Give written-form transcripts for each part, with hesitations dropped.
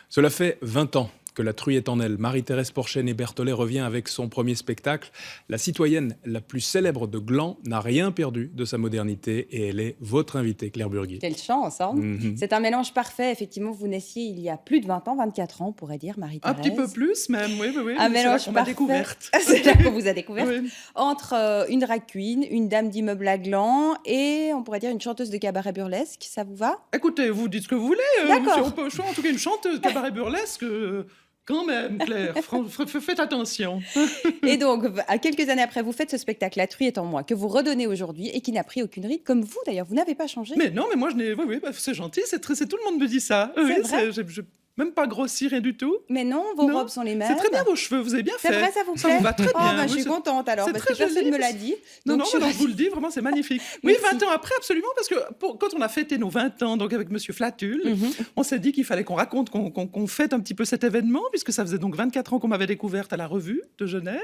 Cela fait 20 ans que la truie est en elle. Marie-Thérèse Porchenne-et-Berthollet revient avec son premier spectacle. La citoyenne la plus célèbre de Gland n'a rien perdu de sa modernité et elle est votre invitée, Claire Burguy. Quelle chance, hein. C'est un mélange parfait. Effectivement, vous naissiez il y a plus de 20 ans, 24 ans, on pourrait dire, Marie-Thérèse. Un petit peu plus même, oui. Un mélange c'est là qu'on m'a parfait. découverte. C'est là qu'on vous a découverte. Oui. Entre une drag queen, une dame d'immeuble à Gland et, on pourrait dire, une chanteuse de cabaret burlesque. Ça vous va? Écoutez, vous dites ce que vous voulez. D'accord. On peut, en tout cas, une chanteuse cabaret burlesque. Quand même, Claire, faites attention. Et donc, à quelques années après, vous faites ce spectacle, La truie est en moi, que vous redonnez aujourd'hui et qui n'a pris aucune ride, comme vous d'ailleurs. Vous n'avez pas changé. Mais non, mais moi, je n'ai. Oui, c'est gentil, c'est tout le monde me dit ça. C'est vrai. Je même pas grossi, rien du tout. Mais non, vos Non. robes sont les mêmes. C'est très bien vos cheveux, vous avez bien fait. C'est vrai, ça vous plaît? Ça vous va très Oh, bien. bah, je Oui, suis contente alors, c'est parce très que personne joli, ne me l'a parce- dit. Non, Donc, non, mais je vous le dis, vraiment, c'est magnifique. Oui, Merci. 20 ans après, absolument, parce que quand on a fêté nos 20 ans, donc avec Monsieur Flatul, on s'est dit qu'il fallait qu'on raconte, qu'on fête un petit peu cet événement, puisque ça faisait donc 24 ans qu'on m'avait découverte à la revue de Genève.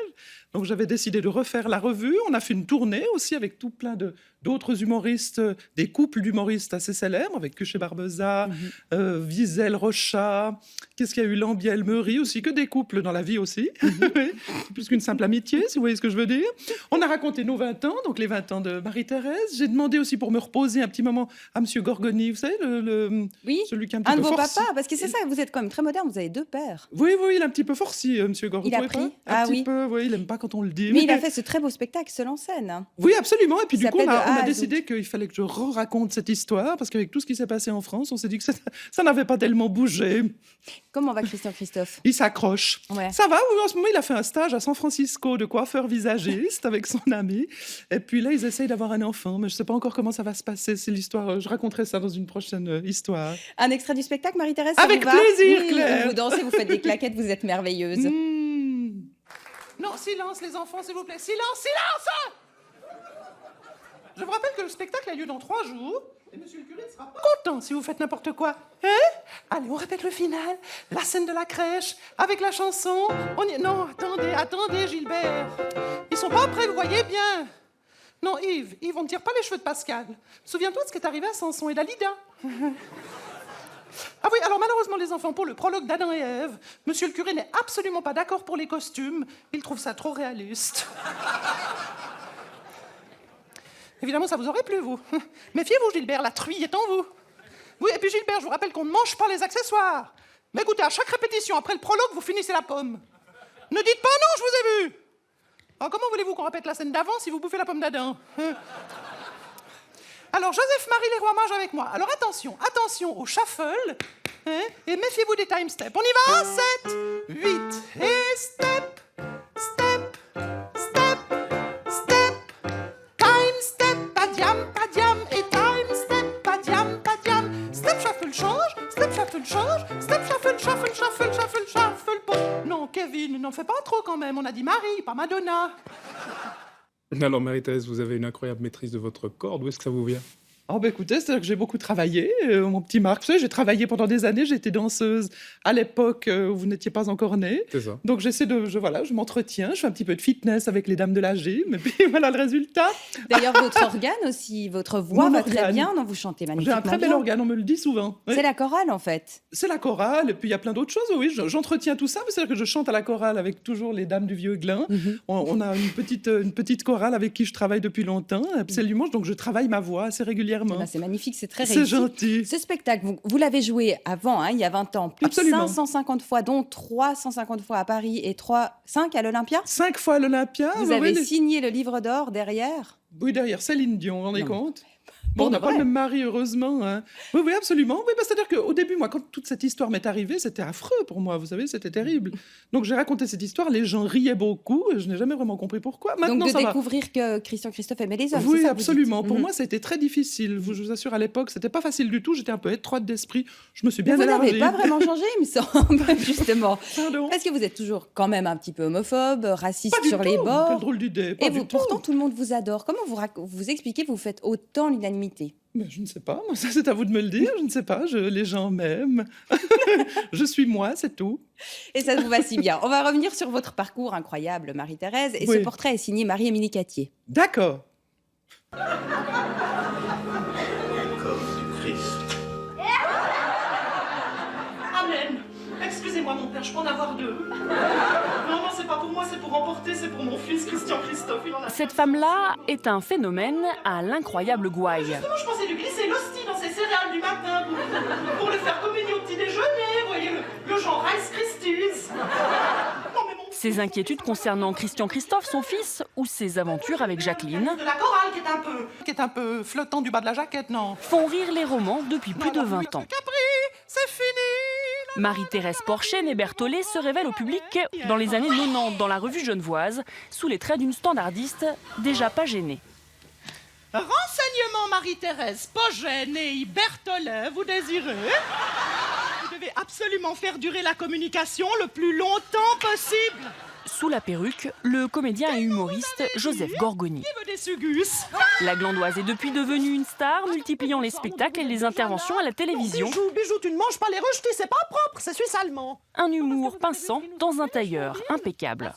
Donc j'avais décidé de refaire la revue. On a fait une tournée aussi avec tout plein d'autres humoristes, des couples d'humoristes assez célèbres, avec Cuchet Barbeza, Wiesel, Rochat, qu'est-ce qu'il y a eu, Lambiel, Meury aussi, que des couples dans la vie aussi. Oui, c'est plus qu'une simple amitié, si vous voyez ce que je veux dire. On a raconté nos 20 ans, donc les 20 ans de Marie-Thérèse. J'ai demandé aussi pour me reposer un petit moment à Monsieur Gorgoni, vous savez, Oui, celui qui est un petit un de peu vos forci. papas, parce que c'est ça, vous êtes quand même très moderne, vous avez deux pères. Oui, il est un petit peu forci, Monsieur Gorgoni. Il a vous trouvez pris. pas Ah un petit oui. peu, oui, il aime pas quand on le dit. Mais il a fait ce très beau spectacle, Seul en scène. Oui, absolument. Et puis Ça du coup, on s'appelle a, De A on a à décidé qu'il fallait que je raconte cette histoire, parce qu'avec tout ce qui s'est passé en France, on s'est dit que ça n'avait pas tellement bougé. Comment va Christian Christophe? Il s'accroche. Ouais. Ça va, oui, en ce moment, il a fait un stage à San Francisco de coiffeur visagiste avec son ami. Et puis là, ils essayent d'avoir un enfant, mais je ne sais pas encore comment ça va se passer. C'est l'histoire, je raconterai ça dans une prochaine histoire. Un extrait du spectacle, Marie-Thérèse, ça Avec vous va? plaisir, Claire. Vous dansez, vous faites des claquettes, vous êtes merveilleuse. Non, silence, les enfants, s'il vous plaît. Silence! Je vous rappelle que le spectacle a lieu dans 3 jours. Et monsieur le curé ne sera pas content si vous faites n'importe quoi. Hein? Allez, on répète le final. La scène de la crèche, avec la chanson. Non, attendez, Gilbert. Ils sont pas prêts, vous voyez bien. Non, Yves, on ne tire pas les cheveux de Pascal. Souviens-toi de ce qui est arrivé à Samson et Dalida. Ah oui, alors malheureusement les enfants, pour le prologue d'Adam et Ève, monsieur le curé n'est absolument pas d'accord pour les costumes. Il trouve ça trop réaliste. Évidemment, ça vous aurait plu, vous. Méfiez-vous, Gilbert, la truie est en vous. Oui, et puis Gilbert, je vous rappelle qu'on ne mange pas les accessoires. Mais écoutez, à chaque répétition, après le prologue, vous finissez la pomme. Ne dites pas non, je vous ai vu. Alors, comment voulez-vous qu'on répète la scène d'avant si vous bouffez la pomme d'Adam? Alors, Joseph-Marie Leroy mange avec moi. Alors, attention au shuffle. Et méfiez-vous des time steps. On y va, 7, 8, et step, step, step, step. Time step, padiam, et time step, padiam. Step, shuffle, change, step, shuffle, change, step, shuffle, pause. Non, Kevin, n'en fais pas trop quand même. On a dit Marie, pas Madonna. Alors Marie-Thérèse, vous avez une incroyable maîtrise de votre corps. D'où est-ce que ça vous vient? Oh bah écoutez, c'est-à-dire que j'ai beaucoup travaillé, mon petit Marc. Vous savez, j'ai travaillé pendant des années, j'étais danseuse à l'époque où vous n'étiez pas encore né. C'est ça. Donc je m'entretiens, je fais un petit peu de fitness avec les dames de la gym, et puis voilà le résultat. D'ailleurs, votre organe aussi, votre voix Mon va très organe. bien, non, vous chantez J'ai magnifiquement un très bel bien. organe, on me le dit souvent. Oui. C'est la chorale, en fait. C'est la chorale, et puis il y a plein d'autres choses, oui, j'entretiens tout ça, mais c'est-à-dire que je chante à la chorale avec toujours les dames du Vieux Glin. On a une petite chorale avec qui je travaille depuis longtemps, absolument, donc je travaille ma voix assez régulièrement. Ben, c'est magnifique, c'est très C'est réussi. gentil. Ce spectacle, vous l'avez joué avant, il y a 20 ans, plus Absolument. de 550 fois, dont 350 fois à Paris et 5 à l'Olympia. 5 fois à l'Olympia. Vous oui, avez oui, signé le livre d'or derrière. Oui, derrière Céline Dion, vous vous rendez Non. compte? Pour Bon, on de n'a pas vrai. le même mari, heureusement. Hein. Oui, absolument. Oui, c'est-à-dire qu'au début, moi, quand toute cette histoire m'est arrivée, c'était affreux pour moi, vous savez, c'était terrible. Donc j'ai raconté cette histoire, les gens riaient beaucoup, et je n'ai jamais vraiment compris pourquoi. Maintenant, Donc de ça va. découvrir que Christian Christophe aimait les hommes. Oui, c'est ça que vous absolument. dites. Pour Mhm. moi, ça a été très difficile. Je vous assure, à l'époque, c'était pas facile du tout. J'étais un peu étroite d'esprit. Je me suis Mais bien vous n'avez élargie. pas vraiment changé, il me semble, justement. Pardon. Parce que vous êtes toujours quand même un petit peu homophobe, raciste Pas du sur tout. les Quelle bords. drôle d'idée. Pas Et du vous, tout. pourtant, tout le monde vous adore. Comment vous expliquez que vous faites autant l'unanimité? Mais je ne sais pas. Moi, ça, c'est à vous de me le dire. Je ne sais pas. Les gens m'aiment. Je suis moi, c'est tout. Et ça vous va si bien. On va revenir sur votre parcours incroyable, Marie-Thérèse. Et Oui. ce portrait est signé Marie-Émilie Cattier. D'accord. Corps du Christ. Amen. excusez-moi mon père, je peux en avoir 2. Non, c'est pas pour moi, c'est pour emporter, c'est pour mon fils Christian Christophe. Il en a... Cette femme-là est un phénomène à l'incroyable gouaille. Justement, je pensais lui glisser l'hostie dans ses céréales du matin pour le faire communier au petit déjeuner, voyez, le genre Rice Krispies. Non, mais mon... Ses inquiétudes concernant Christian Christophe, son fils, ou ses aventures avec Jacqueline, de la chorale qui est un peu flottant du bas de la jaquette, non? font rire les romans depuis plus de 20 ans. Capri, c'est fini. Marie-Thérèse Porchen et Berthollet se révèlent au public dans les années 90 dans la revue genevoise, sous les traits d'une standardiste déjà pas gênée. Renseignement Marie-Thérèse Porchen et Berthollet, vous désirez? Vous devez absolument faire durer la communication le plus longtemps possible. Sous la perruque, le comédien et humoriste Joseph Gorgoni. Qui veut des sugus? La Glandoise est depuis devenue une star, multipliant les spectacles et les interventions à la télévision. Bijou, tu ne manges pas les rejetés, c'est pas propre, c'est suisse-allemand. Un humour pinçant dans un tailleur impeccable.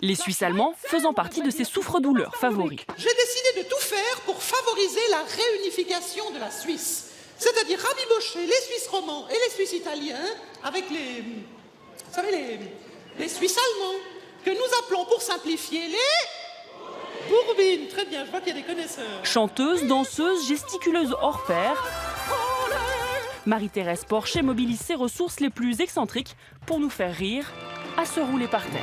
Les Suisses allemands faisant partie de ses souffres-douleurs favoris. J'ai décidé de tout faire pour favoriser la réunification de la Suisse. C'est-à-dire rabibocher les Suisses romans et les Suisses italiens avec vous savez, les Suisses allemands, que nous appelons pour simplifier les bourbines. Très bien, je vois qu'il y a des connaisseurs. Chanteuse, danseuse, gesticuleuse hors pair, Marie-Thérèse Porchen mobilise ses ressources les plus excentriques pour nous faire rire à se rouler par terre.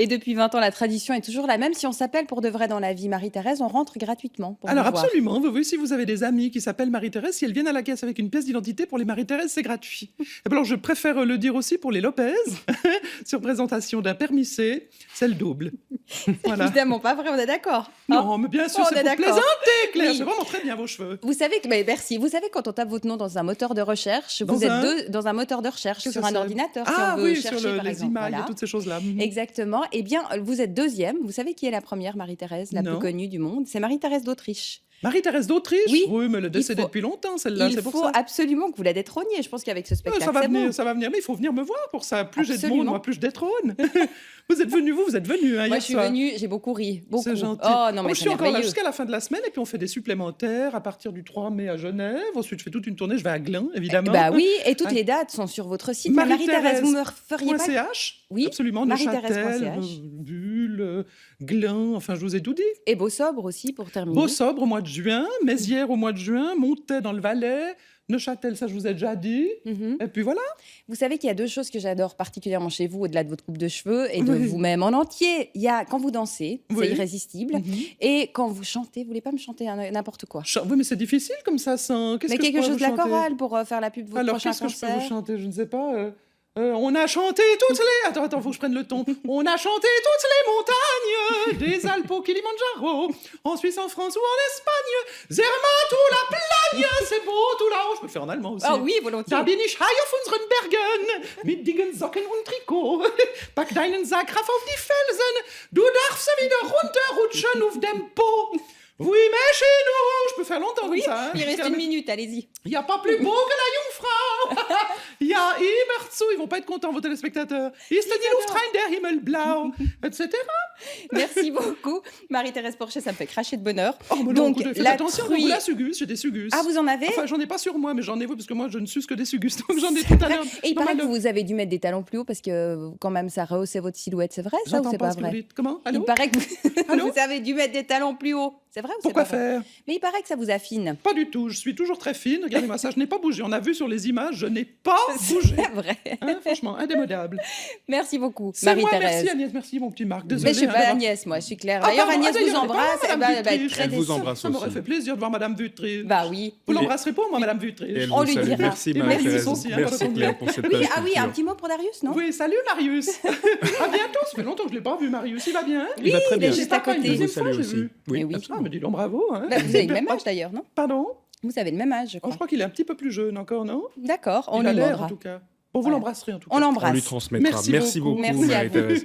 Et depuis 20 ans, la tradition est toujours la même. Si on s'appelle pour de vrai dans la vie Marie-Thérèse, on rentre gratuitement pour Alors vous voir. absolument, vous voyez, si vous avez des amis qui s'appellent Marie-Thérèse, si elles viennent à la caisse avec une pièce d'identité, pour les Marie-Thérèse, c'est gratuit. Et puis alors je préfère le dire aussi pour les Lopez, sur présentation d'un permis C, c'est le double. Voilà. Évidemment pas vrai, on est d'accord. Non, mais bien sûr, On c'est est pour d'accord. plaisanter, Claire, Oui. c'est vraiment très bien vos cheveux. Vous savez que, merci. Vous savez quand on tape votre nom dans un moteur de recherche, vous êtes deux dans un moteur de recherche Qu'est-ce sur que un c'est? ordinateur. Si Ah on veut oui, chercher, sur par les exemple. images Voilà. et toutes ces choses-là. Mhm. Exactement. Eh bien, vous êtes deuxième. Vous savez qui est la première Marie-Thérèse, la Non. plus connue du monde? C'est Marie-Thérèse d'Autriche. Marie-Thérèse d'Autriche? Oui. mais elle est décédée faut- depuis longtemps, celle-là, Il c'est pour faut ça. absolument que vous la détrôniez. Je pense qu'avec ce spectacle, Ça va c'est venir, bon. ça va venir, mais il faut venir me voir pour ça. Plus j'ai de monde, Absolument. moi, plus je détrône. Vous êtes venu, vous êtes venu Moi, hier je suis soir. venue, j'ai beaucoup ri. Beaucoup. C'est gentil. Oh non, mais je c'est suis encore là merveilleux. jusqu'à la fin de la semaine et puis on fait des supplémentaires à partir du 3 mai à Genève. Ensuite, je fais toute une tournée, je vais à Gland, évidemment. Bah oui, et toutes Ah. les dates sont sur votre site. Mais Marie-Thérèse, vous me feriez pas... .ch, Oui, absolument, Marie-Thérèse.ch. Neuchâtel, Bulle, Gland, enfin je vous ai tout dit. Et Beau Sobre aussi, pour terminer. Beau Sobre au mois de juin, Mézières au mois de juin, Montaix dans le Valais, Neuchâtel, ça je vous ai déjà dit. Mhm. Et puis voilà. Vous savez qu'il y a deux choses que j'adore particulièrement chez vous, au-delà de votre coupe de cheveux et de Oui. vous-même en entier. Il y a quand vous dansez, Oui. c'est irrésistible. Mhm. Et quand vous chantez, vous voulez pas me chanter n'importe quoi. Oui, mais c'est difficile comme ça, sans. Qu'est-ce Mais que je quelque pourrais chose vous de la chanter? chorale pour faire la pub de votre Alors, prochain qu'est-ce que je peux concert. vous chanter? Je ne sais pas. On a chanté toutes les... Attends, faut que je prenne le ton. On a chanté toutes les montagnes des Alpes au Kilimandjaro, en Suisse, en France ou en Espagne. Zermatt ou la Plagne, c'est beau tout là-haut. Je peux le faire en allemand aussi. Ah oui, volontiers. Da bin ich high auf unseren Bergen, mit dicken Socken und Trikot. Pack deinen Sack rauf auf die Felsen, du darfst wieder runterrutschen auf dem Po. Oui, mais chez nous, je peux faire longtemps Oui, comme ça. hein. il reste Jusqu'à une la- minute, allez-y. Il n'y a pas plus beau que la Jungfrau. Il y a immer zu. Ils vont pas être contents, vos téléspectateurs. Ist die Luft rein, der Himmel blau, etc. Merci beaucoup. Marie-Thérèse Porchet, ça me fait cracher de bonheur. Oh, mais non, Donc, écoutez, faites la attention, truie- vous la sugus, j'ai des sugus. Ah, vous en avez Enfin, j'en ai pas sur moi, mais j'en ai, oui, parce que moi, je ne suce que des sugus. Donc, j'en ai tout à l'heure. Et il pas paraît mal que de- vous avez dû mettre des talons plus hauts parce que quand même ça rehaussait votre silhouette. C'est vrai ça ou J'entends c'est pas pas ce que vous vrai? dites. Comment? Allô? Il paraît que vous... Allô vous avez dû mettre des talons plus hauts. C'est vrai ou c'est Pourquoi pas vrai? faire? Mais il paraît que ça vous affine. Pas du tout. Je suis toujours très fine. Regardez-moi ça. Je n'ai pas bougé. On a vu sur les images, je n'ai pas bougé. C'est vrai. Hein, franchement, indémodable. Merci beaucoup, C'est moi, Marie-Thérèse. merci Agnès, merci mon petit Marc. Mais Désolé. je suis hein, pas d'avoir- Agnès, moi, je suis Claire. Ah, D'ailleurs, pardon, Agnès vous d'ailleurs, embrasse. Madame Elle va être Vutriche. très Elle vous déçue. embrasse Ça m'aurait aussi. fait plaisir de voir Madame Vutriche. Bah oui. Vous l'embrasserez pas, moi, Madame Vutriche? Et elle On vous lui salue. dira. Merci Et merci Marie-Thérèse. aussi, hein, Merci pardon. Claire pour cette Oui, page ah oui, un culture. petit mot pour Darius, non? Oui, salut Marius. À bientôt, ça fait longtemps que je ne l'ai pas vu, Marius. Il va bien? Il va très il est bien. juste à côté. Il vous Deuxième fois, salue j'ai aussi. vu. Oui, Mais oui. Ah, absolument. mais dis donc bravo. Hein. Bah, vous avez le même âge d'ailleurs, non? Pardon? Vous avez le même âge, je Oh, crois. je crois qu'il est un petit peu plus jeune encore, non? D'accord, on Il a lui l'air, demandera. en tout cas. Bon, vous Voilà. l'embrasserez, en tout cas. On On l'embrasse. lui transmettra. Merci Merci beaucoup. beaucoup, Merci à vous. Marie-Thérèse.